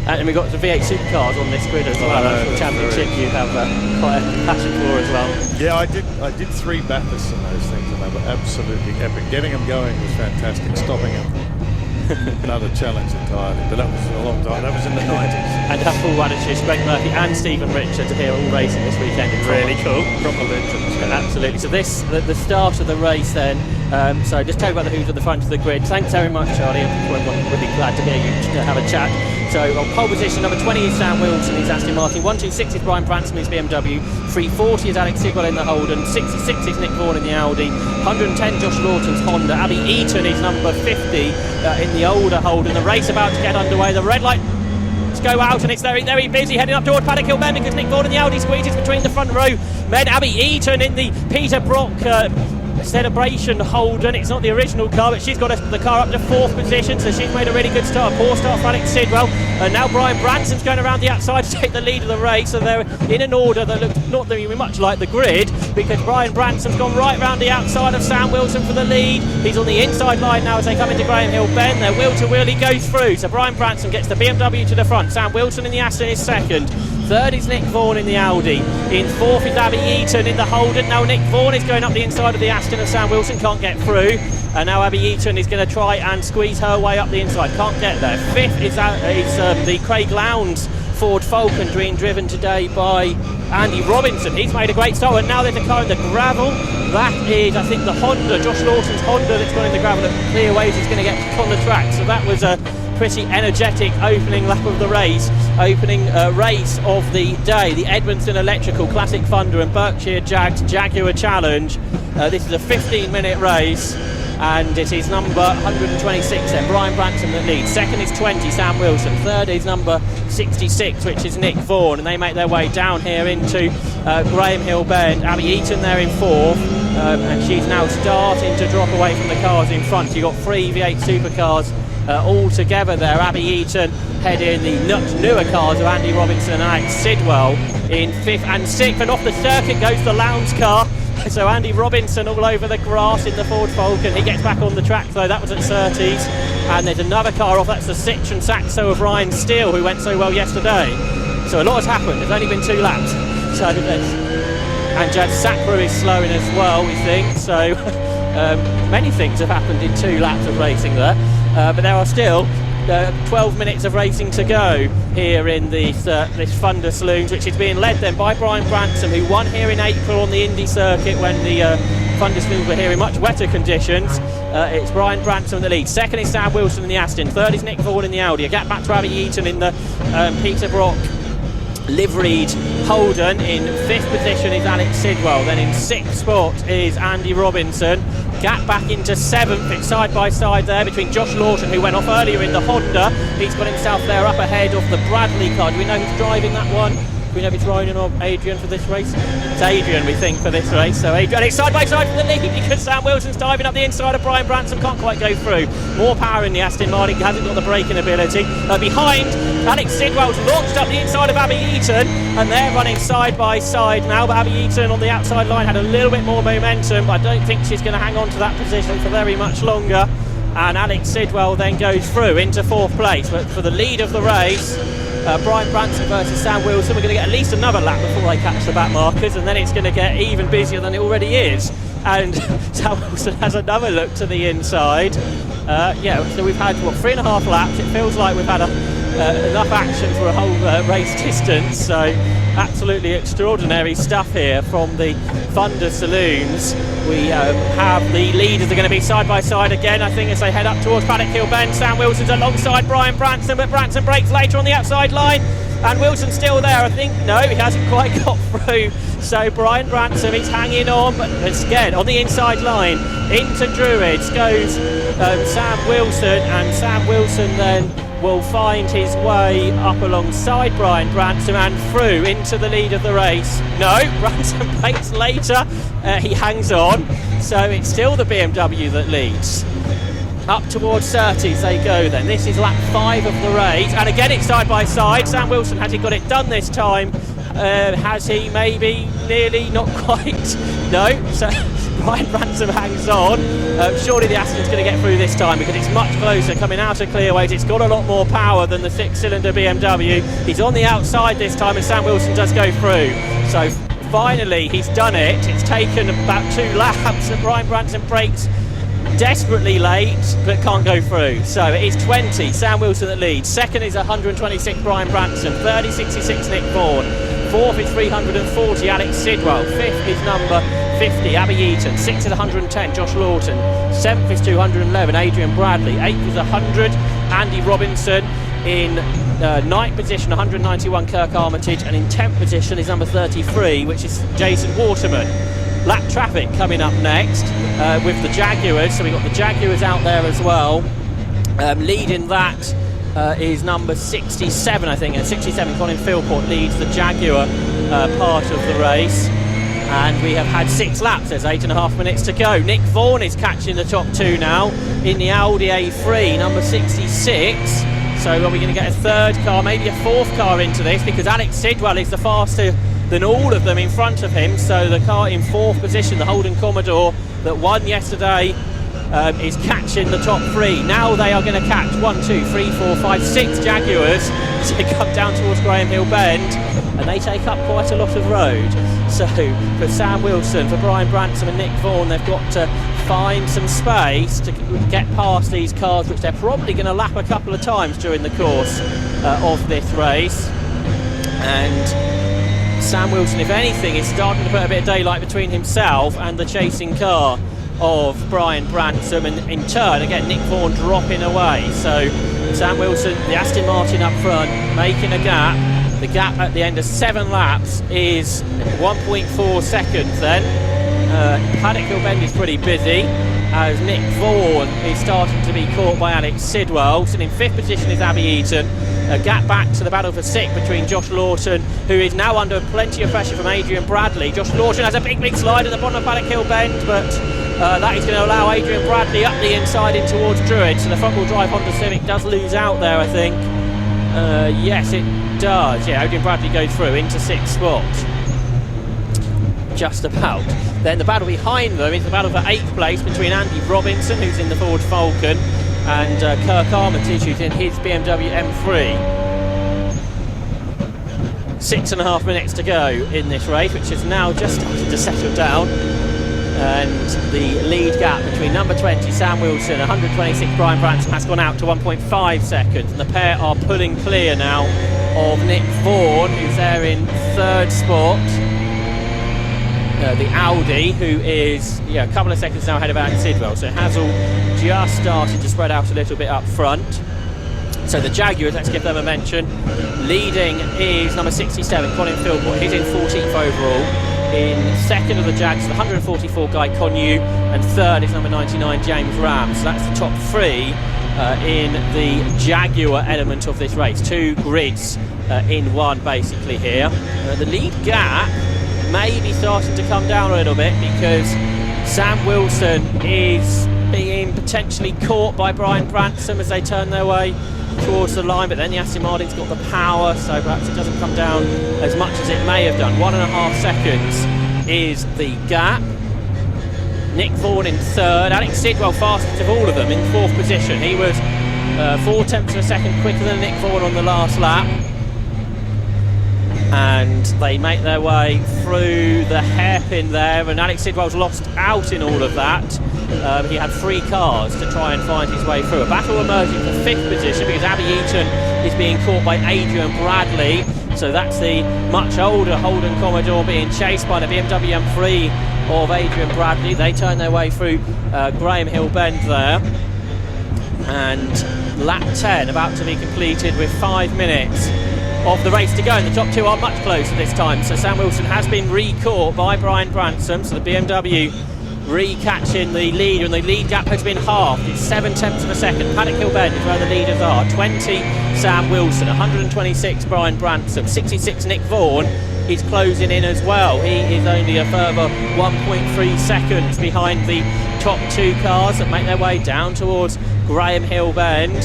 And we've got the V8 supercars on this grid as well. National Championship you have quite a passion for as well. Yeah, I did 3 Bathursts and those things, and they were absolutely epic. Getting them going was fantastic. Stopping them, another challenge entirely. But that was a long time. That was in the 90s. And have full managers, Greg Murphy and Stephen Richards are here all racing this weekend. It's really cool. Proper legends. Absolutely. So this, the start of the race then. So just tell you about who's at the front of the grid. Thanks very much, Charlie. I'm really glad to hear you have a chat. So on pole position, number 20 is Sam Wilson, he's Aston Martin. 126 is Brian Branson, his BMW. 340 is Alex Sidwell in the Holden. 66 is Nick Vaughan in the Audi. 110 Josh Lawton's Honda. Abby Eaton is number 50 in the older Holden. The race about to get underway. The red light go out, and it's very, very busy heading up toward Paddock Hill Bend because Nick Vaughan in the Audi squeezes between the front row men. Abby Eaton in the Peter Brock Celebration Holden. It's not the original car, but she's got the car up to 4th position, so she's made a really good start. Poor start for Alex Sidwell. And now Brian Branson's going around the outside to take the lead of the race, so they're in an order that looks not very much like the grid, because Brian Branson's gone right round the outside of Sam Wilson for the lead. He's on the inside line now as they come into Graham Hill Bend. Their wheel-to-wheel he goes through, so Brian Branson gets the BMW to the front. Sam Wilson in the Aston is second. 3rd is Nick Vaughan in the Audi. In 4th is Abby Eaton in the Holden. Now Nick Vaughan is going up the inside of the Aston, and Sam Wilson can't get through. And now Abby Eaton is going to try and squeeze her way up the inside. Can't get there. 5th is the Craig Lowndes Ford Falcon, being driven today by Andy Robinson. He's made a great start, and now there's a car in the gravel. That is, I think, the Honda, Josh Lawton's Honda, that's gone in the gravel at clear ways. He's going to get on the track. So that was a pretty energetic opening lap of the race, opening race of the day. The Edmonton Electrical Classic Thunder and Berkshire Jags Jaguar Challenge. This is a 15-minute race, and it is number 126 then, Brian Branson that leads. 2nd is 20, Sam Wilson. 3rd is number 66, which is Nick Vaughan, and they make their way down here into Graham Hill Bend. Abby Eaton there in 4th, and she's now starting to drop away from the cars in front. So you've got 3 V8 supercars all together there. Abby Eaton heading the much newer cars of Andy Robinson and Alex Sidwell in 5th and 6th, and off the circuit goes the Lowndes car. So Andy Robinson all over the grass in the Ford Falcon. He gets back on the track though. That was at Surtees, and there's another car off. That's the Citroen Saxo of Ryan Steele, who went so well yesterday. So a lot has happened. There's only been 2 laps. So and Jad Sakra is slowing as well, we think. So many things have happened in 2 laps of racing there. But there are still 12 minutes of racing to go here in this Thunder Saloons, which is being led then by Brian Branson, who won here in April on the Indy circuit when the Thunder Saloons were here in much wetter conditions. It's Brian Branson in the lead. 2nd is Sam Wilson in the Aston. 3rd is Nick Vaughan in the Audi. A gap back to Abby Eaton in the Peter Brock liveried Holden. In 5th position is Alex Sidwell. Then in 6th spot is Andy Robinson. Gap back into 7th. It's side by side there between Josh Lawton, who went off earlier in the Honda. He's got himself there up ahead of the Bradley car. Do we know who's driving that one? Do we know if it's Ryan or Adrian for this race? It's Adrian, we think, for this race. So Adrian, it's side by side for the lead because Sam Wilson's diving up the inside of Brian Branson, can't quite go through. More power in the Aston Martin, hasn't got the braking ability. Behind, Alex Sidwell's launched up the inside of Abby Eaton, and they're running side by side now. But Abby Eaton on the outside line had a little bit more momentum, but I don't think she's going to hang on to that position for very much longer. And Alex Sidwell then goes through into 4th place. But for the lead of the race, Brian Branson versus Sam Wilson. We're going to get at least another lap before they catch the back markers, and then it's going to get even busier than it already is. And Sam Wilson has another look to the inside. So we've had, 3.5 laps. It feels like we've had enough action for a whole race distance. So absolutely extraordinary stuff here from the Thunder Saloons. We have the leaders are going to be side by side again, I think, as they head up towards Paddock Hill Bend. Sam Wilson's alongside Brian Branson, but Branson breaks later on the outside line, and Wilson's still there, I think. No, he hasn't quite got through. So Brian Branson is hanging on, but again on the inside line into Druids goes Sam Wilson, and Sam Wilson then will find his way up alongside Brian Branson and through into the lead of the race. No, Branson breaks later. He hangs on, so it's still the BMW that leads. Up towards Surtees they go then. This is lap 5 of the race, and again it's side by side. Sam Wilson, has he got it done this time? Has he? Maybe, nearly, not quite. No, so Brian Branson hangs on. Surely the Aston's going to get through this time because it's much closer coming out of clearways. It's got a lot more power than the 6-cylinder BMW. He's on the outside this time and Sam Wilson does go through. So finally he's done it. It's taken about 2 laps and Brian Branson breaks desperately late but can't go through. So it is 20, Sam Wilson that leads. Second is 126, Brian Branson. Third is 66, Nick Vaughan. Fourth is 340, Alex Sidwell. Fifth is number 50, Abby Eaton. Sixth is 110, Josh Lawton. Seventh is 211, Adrian Bradley. Eighth is 100, Andy Robinson. In ninth position, 191, Kirk Armitage. And in 10th position is number 33, which is Jason Waterman. Lap traffic coming up next with the Jaguars. So we've got the Jaguars out there as well. Leading that is number 67, I think. 67, Colin Philpott leads the Jaguar part of the race. And we have had 6 laps. There's 8.5 minutes to go. Nick Vaughan is catching the top 2 now in the Audi A3, number 66. So are we going to get a third car, maybe a 4th car into this? Because Alex Sidwell is the faster than all of them in front of him. So the car in 4th position, the Holden Commodore that won yesterday, is catching the top 3. Now they are going to catch 1, 2, 3, 4, 5, 6 Jaguars as they come down towards Graham Hill Bend, and they take up quite a lot of road. So for Sam Wilson, for Brian Branson and Nick Vaughan, they've got to find some space to get past these cars, which they're probably going to lap a couple of times during the course of this race. And Sam Wilson, if anything, is starting to put a bit of daylight between himself and the chasing car of Brian Branson, and in turn again Nick Vaughan dropping away. So Sam Wilson, the Aston Martin up front, making a gap. The gap at the end of 7 laps is 1.4 seconds then. Paddock Hill Bend is pretty busy as Nick Vaughan is starting to be caught by Alex Sidwell. So in 5th position is Abby Eaton. A gap back to the battle for 6th between Josh Lawton, who is now under plenty of pressure from Adrian Bradley. Josh Lawton has a big slide at the bottom of Paddock Hill Bend, but that is going to allow Adrian Bradley up the inside in towards Druid. So the front-wheel drive Honda Civic does lose out there, I think. Yes, it does. Yeah, Adrian Bradley goes through into 6th spot. Just about. Then the battle behind them is the battle for 8th place between Andy Robinson, who's in the Ford Falcon, and Kirk Armitage, who's in his BMW M3. 6.5 minutes to go in this race, which is now just started to settle down. And the lead gap between number 20 Sam Wilson, 126 Brian Branson, has gone out to 1.5 seconds, and the pair are pulling clear now of Nick Vaughan, who's there in 3rd spot. The Audi, who is a couple of seconds now ahead of Alex Sidwell. So Hazel just started to spread out a little bit up front. So the Jaguars, let's give them a mention. Leading is number 67, Colin Philpott. He's in 14th overall. In 2nd of the Jags, the 144 Guy Conyu, and 3rd is number 99, James Ram. So that's the top 3 in the Jaguar element of this race. 2 grids in one basically here. The lead gap may be starting to come down a little bit because Sam Wilson is being potentially caught by Brian Branson as they turn their way towards the line, but then the Aston Martin's got the power, so perhaps it doesn't come down as much as it may have done. 1.5 seconds is the gap. Nick Vaughan in 3rd, Alex Sidwell fastest of all of them in 4th position. He was 0.4 of a second quicker than Nick Vaughan on the last lap. And they make their way through the hairpin there, and Alex Sidwell's lost out in all of that. He had 3 cars to try and find his way through. A battle emerging for 5th position because Abby Eaton is being caught by Adrian Bradley. So that's the much older Holden Commodore being chased by the BMW M3 of Adrian Bradley. They turn their way through Graham Hill Bend there. And lap 10 about to be completed with 5 minutes of the race to go, and the top 2 are much closer this time. So Sam Wilson has been re-caught by Brian Branson, so the BMW re-catching the lead, and the lead gap has been halved. It's 0.7 of a second. Paddock Hill Bend is where the leaders are. 20 Sam Wilson, 126 Brian Branson, 66 Nick Vaughan is closing in as well. He is only a further 1.3 seconds behind the top 2 cars that make their way down towards Graham Hill Bend.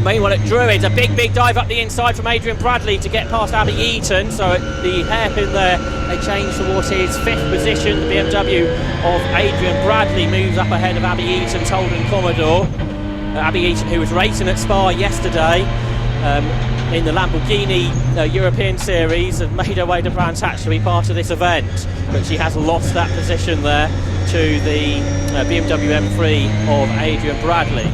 Meanwhile at Druids, a big dive up the inside from Adrian Bradley to get past Abby Eaton. So at the hairpin there, they change to what is 5th position. The BMW of Adrian Bradley moves up ahead of Abby Eaton's Holden Commodore. Abby Eaton, who was racing at Spa yesterday in the Lamborghini European Series, and made her way to Brands Hatch to be part of this event, but she has lost that position there to the BMW M3 of Adrian Bradley.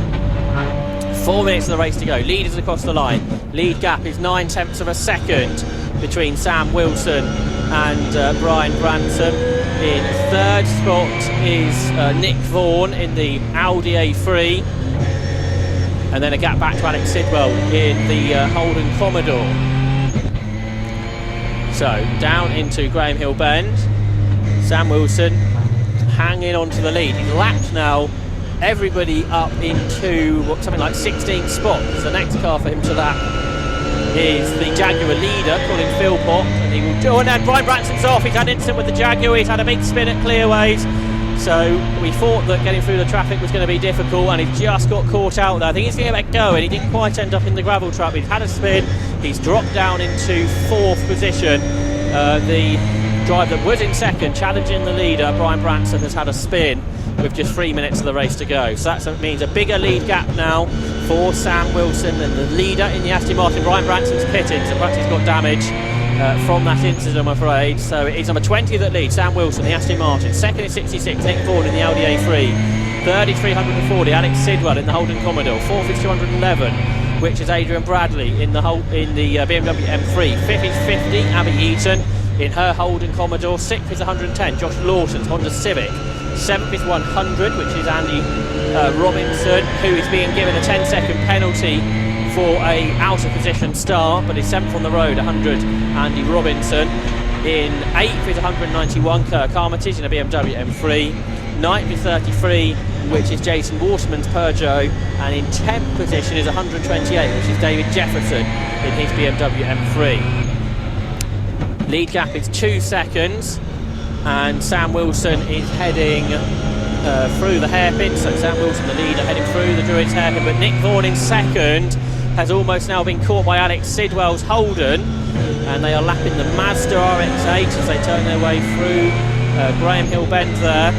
4 minutes of the race to go. Leaders across the line. Lead gap is 9/10 of a second between Sam Wilson and Brian Branson. In 3rd spot is Nick Vaughan in the Audi A3, and then a gap back to Alex Sidwell in the Holden Commodore. So down into Graham Hill Bend. Sam Wilson hanging on to the lead. He's lapped now everybody up into something like 16 spots. The next car for him to lap is the Jaguar leader, Colin Philpott, and he will do. And then Brian Branson's off. He's had an incident with the Jaguar. He's had a big spin at Clearways. So we thought that getting through the traffic was going to be difficult, and he's just got caught out there. I think he's going to get going. He didn't quite end up in the gravel trap. He's had a spin. He's dropped down into 4th position. The driver that was in 2nd, challenging the leader, Brian Branson, has had a spin with just 3 minutes of the race to go. So that means a bigger lead gap now for Sam Wilson and the leader in the Aston Martin. Brian Branson's pitting, so perhaps he's got damage from that incident, I'm afraid. So it is number 20 that leads, Sam Wilson, the Aston Martin. 2nd is 66, Nick Vaughan in the Audi A3. 3rd is 340, Alex Sidwell in the Holden Commodore. 4th is 211, which is Adrian Bradley in the BMW M3. 5th is 50, Abby Eaton in her Holden Commodore. 6th is 110, Josh Lawson's Honda Civic. 7th is 100, which is Andy Robinson, who is being given a 10-second penalty for a out of position start, but is 7th on the road. 100, Andy Robinson. In 8th is 191, Kirk Armitage in a BMW M3. 9th is 33, which is Jason Waterman's Peugeot, and in 10th position is 128, which is David Jefferson in his BMW M3. Lead gap is 2 seconds, and Sam Wilson is heading through the hairpin. So Sam Wilson, the leader, heading through the Druids hairpin, but Nick Vaughan in 2nd has almost now been caught by Alex Sidwell's Holden, and they are lapping the Mazda RX8 as they turn their way through Graham Hill Bend there.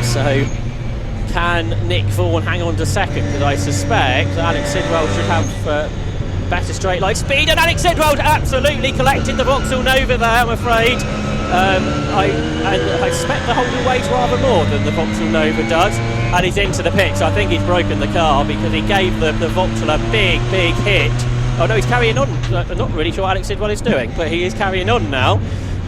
So can Nick Vaughan hang on to 2nd? Because I suspect Alex Sidwell should have better straight line speed, and Alex Sidwell absolutely collected the Vauxhall Nova there, I'm afraid. I suspect the Holden weighs rather more than the Vauxhall Nova does, and he's into the pit, so I think he's broken the car because he gave the Vauxhall a big hit. Oh no, he's carrying on. I'm not really sure what Alex Sidwell is doing, but he is carrying on now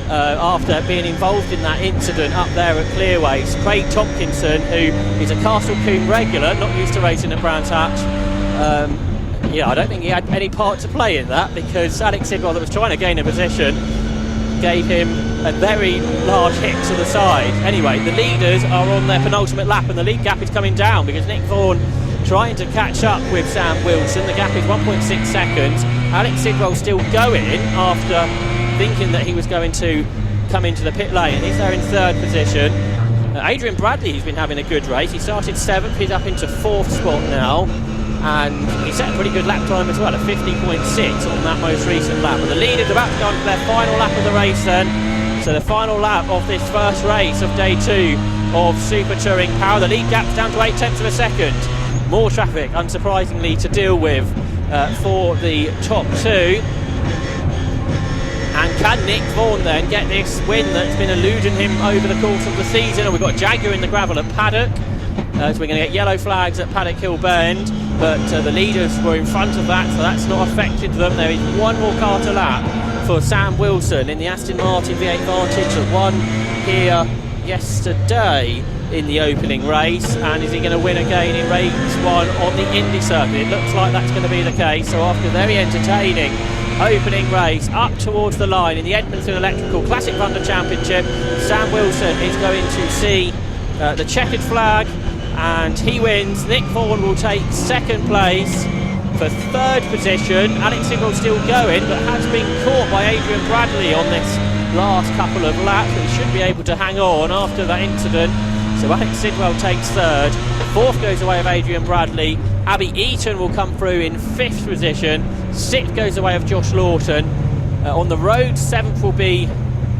after being involved in that incident up there at Clearways. Craig Tompkinson, who is a Castle Combe regular, not used to racing at Brands Hatch, I don't think he had any part to play in that, because Alex Sidwell, that was trying to gain a position, gave him a very large hit to the side. Anyway, the leaders are on their penultimate lap, and the lead gap is coming down because Nick Vaughan trying to catch up with Sam Wilson. The gap is 1.6 seconds. Alex Sidwell still going after thinking that he was going to come into the pit lane. He's there in 3rd position. Adrian Bradley, who's been having a good race, he started 7th, he's up into 4th spot now, and he set a pretty good lap time as well, at 50.6 on that most recent lap. But the leaders about to go on to their final lap of the race then. So the final lap of this first race of day 2 of Super Touring Power. The lead gap's down to 0.8 of a second. More traffic, unsurprisingly, to deal with for the top 2. And can Nick Vaughan then get this win that's been eluding him over the course of the season? And we've got Jaguar in the gravel at Paddock. So we're going to get yellow flags at Paddock Hill Bend, but the leaders were in front of that, so that's not affected them. There is one more car to lap for Sam Wilson in the Aston Martin V8 Vantage that won here yesterday in the opening race. And is he going to win again in race 1 on the Indy circuit? It looks like that's going to be the case. So after a very entertaining opening race up towards the line in the Edmonton Electrical Classic Thunder Championship, Sam Wilson is going to see the checkered flag, and he wins. Nick Vaughan will take 2nd place. For 3rd position, Alex Sidwell still going, but has been caught by Adrian Bradley on this last couple of laps, but he should be able to hang on after that incident. So Alex Sidwell takes 3rd. 4th goes away of Adrian Bradley. Abby Eaton will come through in 5th position. 6th goes the way of Josh Lawton. On the road, 7th will be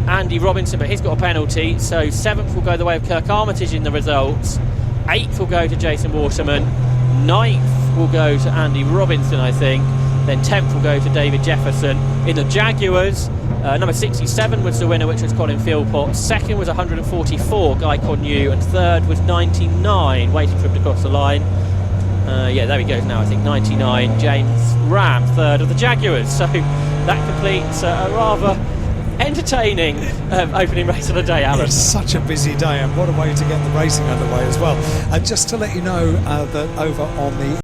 Andy Robinson, but he's got a penalty, so 7th will go the way of Kirk Armitage in the results. 8th will go to Jason Waterman. 9th will go to Andy Robinson, I think. Then 10th will go to David Jefferson. In the Jaguars, number 67 was the winner, which was Colin Philpott. 2nd was 144, Guy Connew, and 3rd was 99, waiting for him to cross the line. Yeah, there he goes now, I think, 99, James Ram, 3rd of the Jaguars. So that completes a rather entertaining opening race of the day, Alan. It's such a busy day, and what a way to get the racing underway as well. And just to let you know that over on the